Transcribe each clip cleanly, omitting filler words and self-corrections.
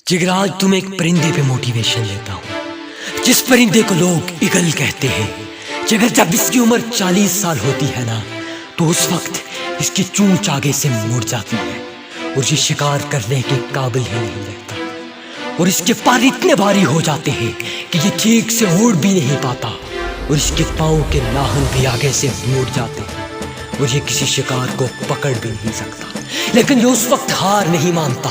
جگر آج تمہیں ایک پرندے پہ موٹیویشن دیتا ہوں، جس پرندے کو لوگ ایگل کہتے ہیں۔ جگر جب اس کی عمر 40 سال ہوتی ہے نا، تو اس وقت اس کی چونچ آگے سے مڑ جاتی ہے اور یہ شکار کرنے کے قابل ہی نہیں رہتا، اور اس کے پار اتنے بھاری ہو جاتے ہیں کہ یہ ٹھیک سے اڑ بھی نہیں پاتا، اور اس کے پاؤں کے ناخن بھی آگے سے مڑ جاتے ہیں اور یہ کسی شکار کو پکڑ بھی نہیں سکتا۔ لیکن یہ اس وقت ہار نہیں مانتا،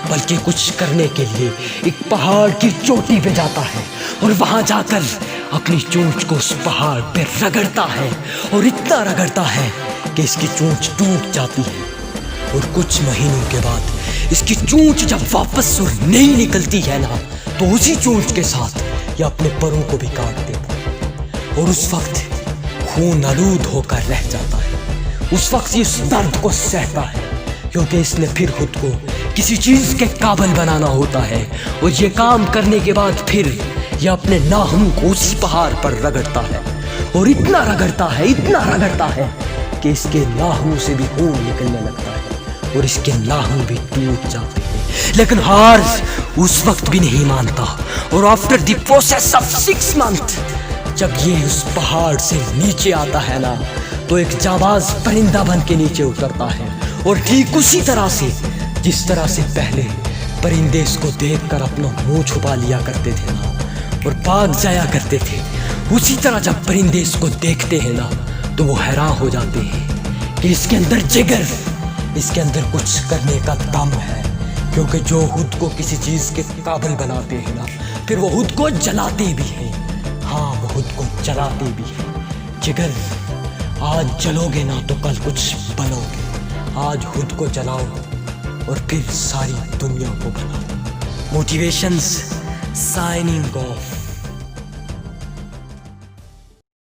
بلکہ کچھ کرنے کے لیے ایک پہاڑ کی چوٹی پہ جاتا ہے اور وہاں جا کر اپنی چونچ کو اس پہاڑ پہ رگڑتا ہے، اور اتنا رگڑتا ہے کہ اس کی چونچ ٹوٹ جاتی ہے، اور کچھ مہینوں کے بعد اس کی چونچ جب واپس اور نہیں نکلتی ہے نا، تو اسی چونچ کے ساتھ یہ اپنے پروں کو بھی کاٹ دیتا ہے، اور اس وقت خون آلود ہو کر رہ جاتا ہے۔ اس وقت یہ اس درد کو سہتا ہے، کیونکہ اس نے پھر خود کو کسی چیز کے قابل بنانا ہوتا ہے، اور یہ کام کرنے کے بعد پھر یہ اپنے ناخن کو اسی پہاڑ پر رگڑتا ہے، اور اتنا رگڑتا ہے کہ اس کے ناخنوں سے بھی خون نکلنے لگتا ہے اور اس کے ناخن بھی ٹوٹ جاتے ہیں۔ لیکن ہار اس وقت بھی نہیں مانتا، اور after the process of 6 months جب یہ اس پہاڑ سے نیچے آتا ہے نا، تو ایک جانباز پرندہ بن کے نیچے اترتا ہے، اور ٹھیک اسی طرح سے جس طرح سے پہلے پرندے اس کو دیکھ کر اپنا منہ چھپا لیا کرتے تھے نا اور بھاگ جایا کرتے تھے، اسی طرح جب پرندے اس کو دیکھتے ہیں نا، تو وہ حیران ہو جاتے ہیں کہ اس کے اندر جگر، اس کے اندر کچھ کرنے کا دم ہے، کیونکہ جو خود کو کسی چیز کے قابل بناتے ہیں نا، پھر وہ خود کو جلاتے بھی ہیں۔ ہاں، وہ خود کو جلاتے بھی ہیں۔ جگر، آج جلو گے نا تو کل کچھ بنو گے۔ آج خود کو جلاؤ اور پھر ساری دنیا کو بناؤ۔ Motivations signing off.